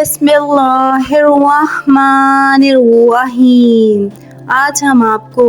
बिस्मिल्लाहिर्रहमानिर्रहीम। आज हम आपको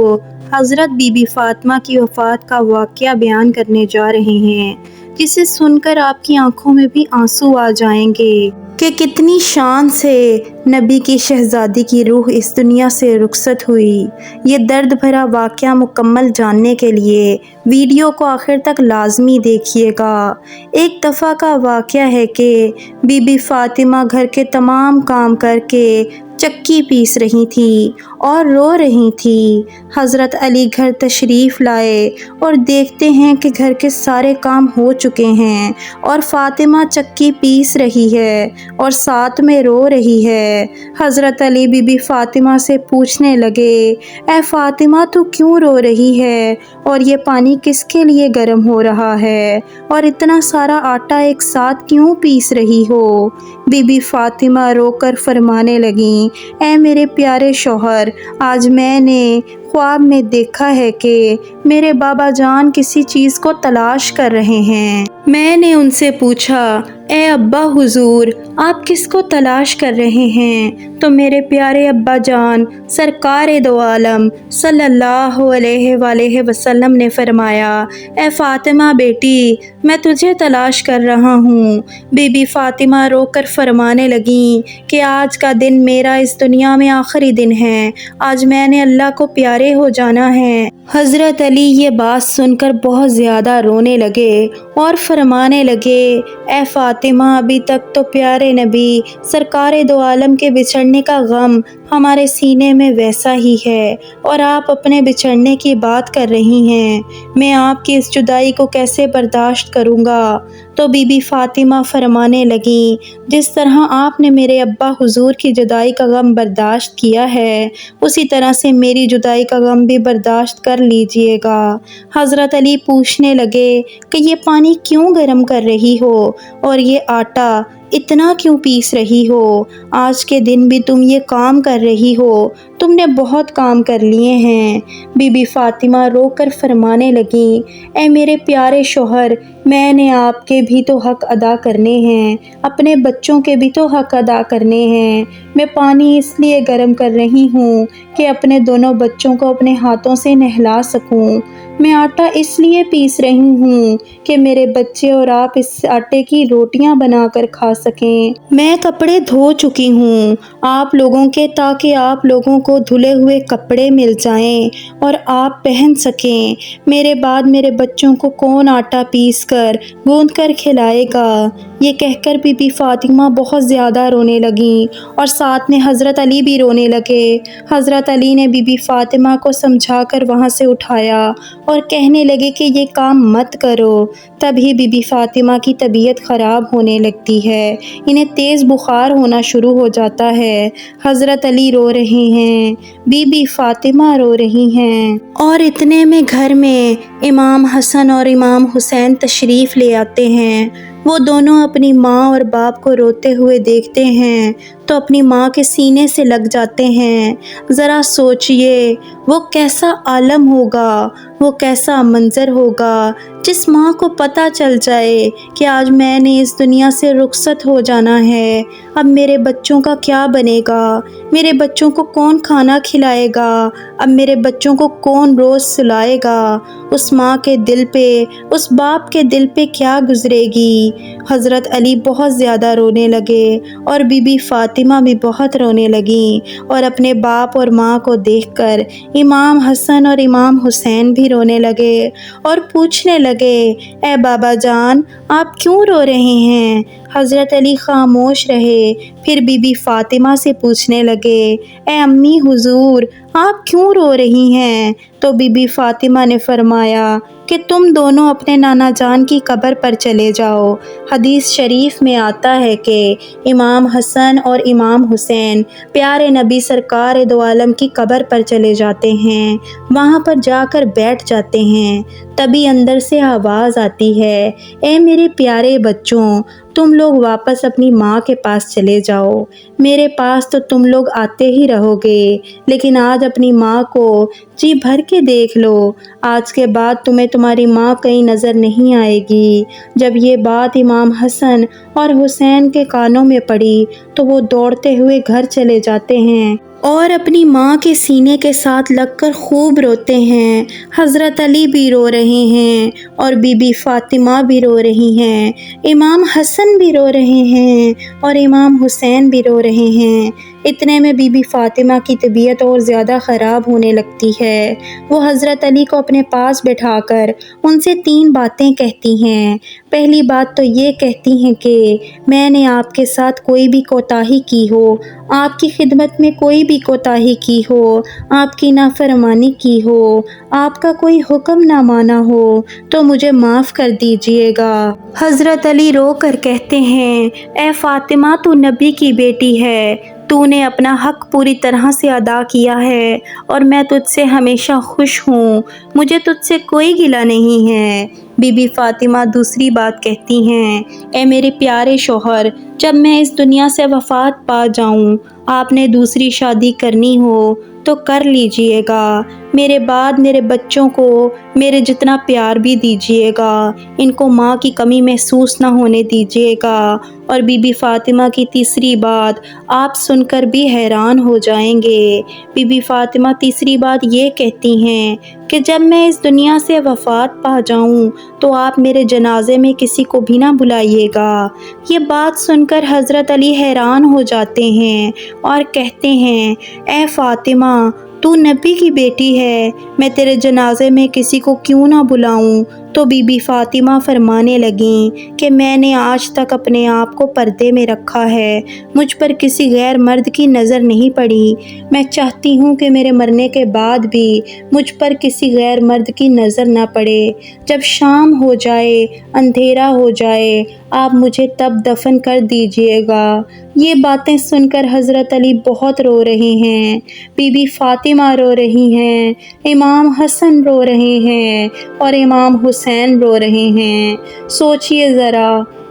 हज़रत बीबी फ़ातिमा की वफ़ात का वाक़या बयान करने जा रहे हैं, जिसे सुनकर आपकी आंखों में भी आंसू आ जाएंगे कि कितनी शान से नबी की शहज़ादी की रूह इस दुनिया से रुखसत हुई। ये दर्द भरा वाक़या मुकम्मल जानने के लिए वीडियो को आखिर तक लाजमी देखिएगा। एक दफ़ा का वाक़या है कि बीबी फ़ातिमा घर के तमाम काम करके चक्की पीस रही थी और रो रही थी। हज़रत अली घर तशरीफ़ लाए और देखते हैं कि घर के सारे काम हो चुके हैं और फ़ातिमा चक्की पीस रही है और साथ में रो रही है। हज़रत अली बीबी फ़ातिमा से पूछने लगे, ऐ फ़ातिमा तू क्यों रो रही है और ये पानी किसके लिए गर्म हो रहा है और इतना सारा आटा एक साथ क्यों पीस रही हो? बीबी फ़ातिमा रोकर फरमाने लगीं, ऐ मेरे प्यारे शौहर, आज मैंने ख्वाब में देखा है कि मेरे बाबा जान किसी चीज़ को तलाश कर रहे हैं। मैंने उनसे पूछा, ए अब्बा हुजूर, आप किसको तलाश कर रहे हैं? तो मेरे प्यारे अब्बा जान सरकार दो आलम सल्लल्लाहु अलैहि वसल्लम ने फरमाया, ए फ़ातिमा बेटी, मैं तुझे तलाश कर रहा हूँ। बीबी फ़ातिमा रोकर फरमाने लगीं कि आज का दिन मेरा इस दुनिया में आखिरी दिन है, आज मैंने अल्लाह को प्यारे हो जाना है। हज़रत अली ये बात सुनकर बहुत ज़्यादा रोने लगे और फरमाने लगे, ए फ़ातिमा, अभी तक तो प्यारे नबी सरकार दो आलम के बिछड़ने का गम हमारे सीने में वैसा ही है और आप अपने बिछड़ने की बात कर रही हैं। मैं आपकी इस जुदाई को कैसे बर्दाश्त करूँगा? तो बीबी फ़ातिमा फरमाने लगीं, जिस तरह आपने मेरे अब्बा हुजूर की जुदाई का गम बर्दाश्त किया है, उसी तरह से मेरी जुदाई का गम भी बर्दाश्त कर लीजिएगा। हज़रत अली पूछने लगे कि ये पानी क्यों गर्म कर रही हो और ये आटा इतना क्यों पीस रही हो? आज के दिन भी तुम ये काम कर रही हो, तुमने बहुत काम कर लिए हैं। बीबी फ़ातिमा रोकर फरमाने लगीं, ऐ मेरे प्यारे शौहर, मैंने आपके भी तो हक़ अदा करने हैं, अपने बच्चों के भी तो हक़ अदा करने हैं। मैं पानी इसलिए गर्म कर रही हूँ कि अपने दोनों बच्चों को अपने हाथों से नहला सकूँ। मैं आटा इसलिए पीस रही हूँ कि मेरे बच्चे और आप इस आटे की रोटियाँ बनाकर खा सकें। मैं कपड़े धो चुकी हूँ आप लोगों के, ताकि आप लोगों को धुले हुए कपड़े मिल जाएं और आप पहन सकें। मेरे बाद मेरे बच्चों को कौन आटा पीस कर गूंद कर खिलाएगा? ये कहकर बीबी फ़ातिमा बहुत ज़्यादा रोने लगीं और साथ में हज़रत अली भी रोने लगे। हज़रत अली ने बीबी फ़ातिमा को समझाकर वहाँ से उठाया और कहने लगे कि ये काम मत करो। तभी बीबी फ़ातिमा की तबीयत ख़राब होने लगती है, इन्हें तेज़ बुखार होना शुरू हो जाता है। हज़रत अली रो रहे हैं, बीबी फ़ातिमा रो रही हैं और इतने में घर में इमाम हसन और इमाम हुसैन तशरीफ़ ले आते हैं। वो दोनों अपनी माँ और बाप को रोते हुए देखते हैं तो अपनी माँ के सीने से लग जाते हैं। ज़रा सोचिए वो कैसा आलम होगा, वो कैसा मंज़र होगा जिस माँ को पता चल जाए कि आज मैंने इस दुनिया से रुखसत हो जाना है। अब मेरे बच्चों का क्या बनेगा? मेरे बच्चों को कौन खाना खिलाएगा? अब मेरे बच्चों को कौन रोज़ सुलाएगा? उस माँ के दिल पे, उस बाप के दिल पे क्या गुज़रेगी? हज़रत अली बहुत ज़्यादा रोने लगे और बीबी फ़ातिमा भी बहुत रोने लगीं और अपने बाप और माँ को देखकर इमाम हसन और इमाम हुसैन भी रोने लगे और पूछने लगे, ए बाबा जान, आप क्यों रो रहे हैं? हज़रत अली खामोश रहे, फिर बीबी फ़ातिमा से पूछने लगे, ए अम्मी हुजूर, आप क्यों रो रही हैं? तो बीबी फ़ातिमा ने फरमाया कि तुम दोनों अपने नाना जान की कब्र पर चले जाओ। हदीस शरीफ में आता है कि इमाम हसन और इमाम हुसैन प्यारे नबी सरकार दो आलम की कब्र पर चले जाते हैं। वहाँ पर जाकर बैठ जाते हैं। तभी अंदर से आवाज़ आती है, ए मेरे प्यारे बच्चों, तुम लोग वापस अपनी माँ के पास चले जाओ। मेरे पास तो तुम लोग आते ही रहोगे, लेकिन आज अपनी माँ को जी भर के देख लो, आज के बाद तुम्हें तुम्हारी माँ कहीं नज़र नहीं आएगी। जब ये बात इमाम हसन और हुसैन के कानों में पड़ी तो वो दौड़ते हुए घर चले जाते हैं और अपनी माँ के सीने के साथ लगकर खूब रोते हैं। हज़रत अली भी रो रहे हैं और बीबी फ़ातिमा भी रो रही हैं। इमाम हसन भी रो रहे हैं और इमाम हुसैन भी रो रहे हैं। इतने में बीबी फ़ातिमा की तबीयत और ज़्यादा ख़राब होने लगती है। वो हज़रत अली को अपने पास बैठाकर उनसे 3 बातें कहती हैं। पहली बात तो ये कहती हैं कि मैंने आपके साथ कोई भी कोताही की हो, आपकी खिदमत में कोई भी कोताही की हो, आपकी नाफरमानी की हो, आपका कोई हुक्म ना माना हो तो मुझे माफ़ कर दीजिएगा। हज़रत अली रो कर कहते हैं, ए फ़ातिमा, तू नबी की बेटी है, तूने अपना हक पूरी तरह से अदा किया है और मैं तुझसे हमेशा खुश हूँ, मुझे तुझसे कोई गिला नहीं है। बीबी फ़ातिमा दूसरी बात कहती हैं, ए मेरे प्यारे शौहर, जब मैं इस दुनिया से वफ़ात पा जाऊँ, आपने दूसरी शादी करनी हो तो कर लीजिएगा। मेरे बाद मेरे बच्चों को मेरे जितना प्यार भी दीजिएगा, इनको माँ की कमी महसूस ना होने दीजिएगा। और बीबी फ़ातिमा की तीसरी बात आप सुनकर भी हैरान हो जाएंगे। बीबी फ़ातिमा तीसरी बात ये कहती हैं कि जब मैं इस दुनिया से वफ़ात पा जाऊं तो आप मेरे जनाजे में किसी को भी ना बुलाइएगा। ये बात सुनकर हज़रत अली हैरान हो जाते हैं और कहते हैं, ए फ़ातिमा, तू नबी की बेटी है, मैं तेरे जनाजे में किसी को क्यों ना बुलाऊं। तो बीबी फ़ातिमा फरमाने लगीं कि मैंने आज तक अपने आप को पर्दे में रखा है, मुझ पर किसी गैर मर्द की नज़र नहीं पड़ी। मैं चाहती हूँ कि मेरे मरने के बाद भी मुझ पर किसी गैर मर्द की नज़र ना पड़े। जब शाम हो जाए, अंधेरा हो जाए, आप मुझे तब दफन कर दीजिएगा। ये बातें सुनकर हज़रत अली बहुत रो रहे हैं, बीबी फ़ातिमा रो रही हैं, इमाम हसन रो रहे हैं और इमाम हुसैन रो रहे हैं। सोचिए ज़रा,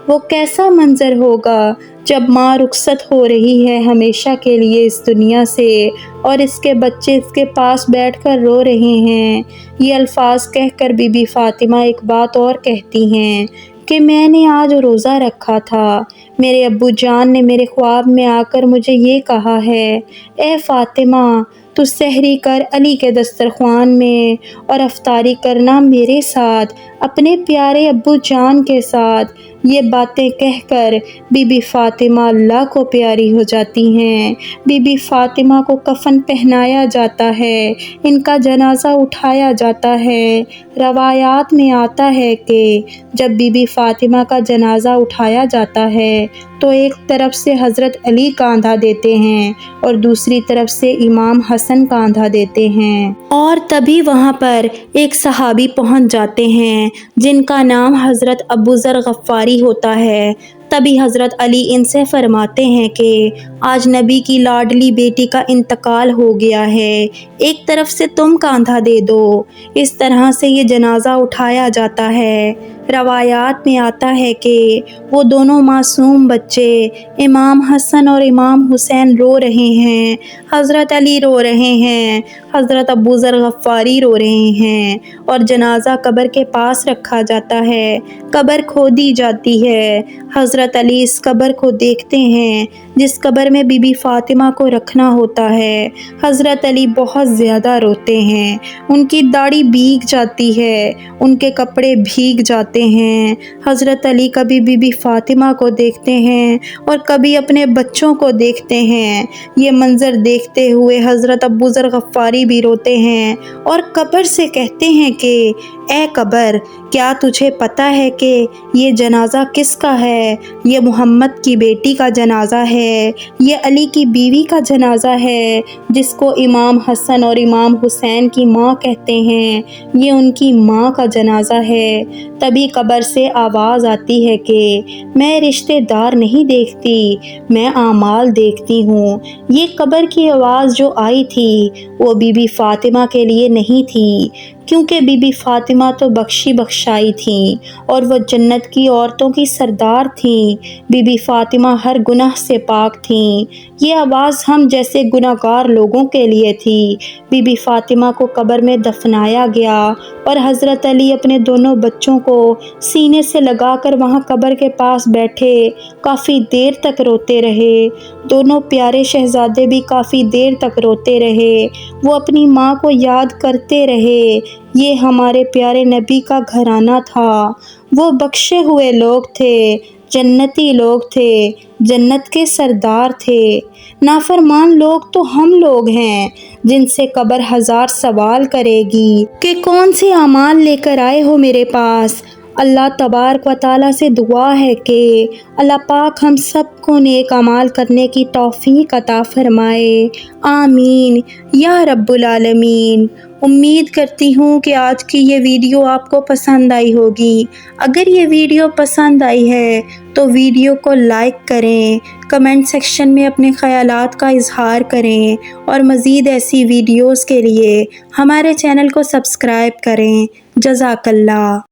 वो कैसा मंज़र होगा जब माँ रुखसत हो रही है हमेशा के लिए इस दुनिया से और इसके बच्चे इसके पास बैठकर रो रहे हैं। ये अल्फाज कहकर बीबी फ़ातिमा एक बात और कहती हैं कि मैंने आज रोज़ा रखा था, मेरे अब्बू जान ने मेरे ख्वाब में आकर मुझे ये कहा है, ए फ़ातिमा, तू सहरी कर अली के दस्तरख्वान में और अफ्तारी करना मेरे साथ, अपने प्यारे अब्बू जान के साथ। ये बातें कहकर बीबी फ़ातिमा अल्लाह को प्यारी हो जाती हैं। बीबी फ़ातिमा को कफ़न पहनाया जाता है, इनका जनाज़ा उठाया जाता है। रवायात में आता है कि जब बीबी फ़ातिमा का जनाज़ा उठाया जाता है तो एक तरफ से हज़रत अली कांधा देते हैं और दूसरी तरफ से इमाम हसन कांधा देते हैं। और तभी वहाँ पर एक सहाबी पहुँच जाते हैं जिनका नाम हज़रत अबू ज़र गफ़ारी होता है। तभी हज़रत अली इनसे फरमाते हैं कि आज नबी की लाडली बेटी का इंतकाल हो गया है, एक तरफ से तुम कांधा दे दो। इस तरह से ये जनाज़ा उठाया जाता है। रवायात में आता है कि वो दोनों मासूम बच्चे इमाम हसन और इमाम हुसैन रो रहे हैं, हज़रत अली रो रहे हैं, हज़रत अबू ज़र गफ़ारी रो रहे हैं और जनाज़ा कब्र के पास रखा जाता है। कब्र खोदी जाती है। हज़रत अली इस कब्र को देखते हैं जिस कब्र में बीबी फ़ातिमा को रखना होता है। हज़रत अली बहुत ज़्यादा रोते हैं, उनकी दाढ़ी भीग जाती है, उनके कपड़े भीग जाते हैं। हज़रत अली कभी बीबी फ़ातिमा को देखते हैं और कभी अपने बच्चों को देखते हैं। ये मंज़र देखते हुए हज़रत अबू ज़र गफ़ारी भी रोते हैं और कब्र से कहते हैं कि ए कब्र, क्या तुझे पता है कि ये जनाज़ा किसका है? ये मोहम्मद की बेटी का जनाज़ा है, ये अली की बीवी का जनाज़ा है जिसको इमाम हसन और इमाम हुसैन की माँ कहते हैं। ये उनकी माँ का जनाज़ा है। تبھی قبر سے آواز آتی ہے کہ میں رشتے دار نہیں دیکھتی، میں اعمال دیکھتی ہوں۔ یہ قبر کی آواز جو آئی تھی وہ بی بی فاطمہ کے لیے نہیں تھی، کیونکہ بی بی فاطمہ تو بخشی بخشائی تھیں اور وہ جنت کی عورتوں کی سردار تھیں۔ بی بی فاطمہ ہر گناہ سے پاک تھیں۔ یہ آواز ہم جیسے گناہگار لوگوں کے لیے تھی۔ بی بی فاطمہ کو قبر میں دفنایا گیا اور حضرت علی اپنے دونوں بچوں کو سینے سے لگا کر وہاں قبر کے پاس بیٹھے کافی دیر تک روتے رہے۔ دونوں پیارے شہزادے بھی کافی دیر تک روتے رہے۔ وہ اپنی ماں کو یاد کرتے رہے۔ یہ ہمارے پیارے نبی کا گھرانہ تھا۔ وہ بخشے ہوئے لوگ تھے، جنتی لوگ تھے، جنت کے سردار تھے۔ نافرمان لوگ تو ہم لوگ ہیں جن سے قبر ہزار سوال کرے گی کہ کون سے اعمال لے کر آئے ہو میرے پاس۔ اللہ تبارک و تعالیٰ سے دعا ہے کہ اللہ پاک ہم سب کو نیک اعمال کرنے کی توفیق عطا فرمائے، آمین یا رب العالمین۔ امید کرتی ہوں کہ آج کی یہ ویڈیو آپ کو پسند آئی ہوگی۔ اگر یہ ویڈیو پسند آئی ہے تو ویڈیو کو لائک کریں، کمنٹ سیکشن میں اپنے خیالات کا اظہار کریں اور مزید ایسی ویڈیوز کے لیے ہمارے چینل کو سبسکرائب کریں۔ جزاک اللہ۔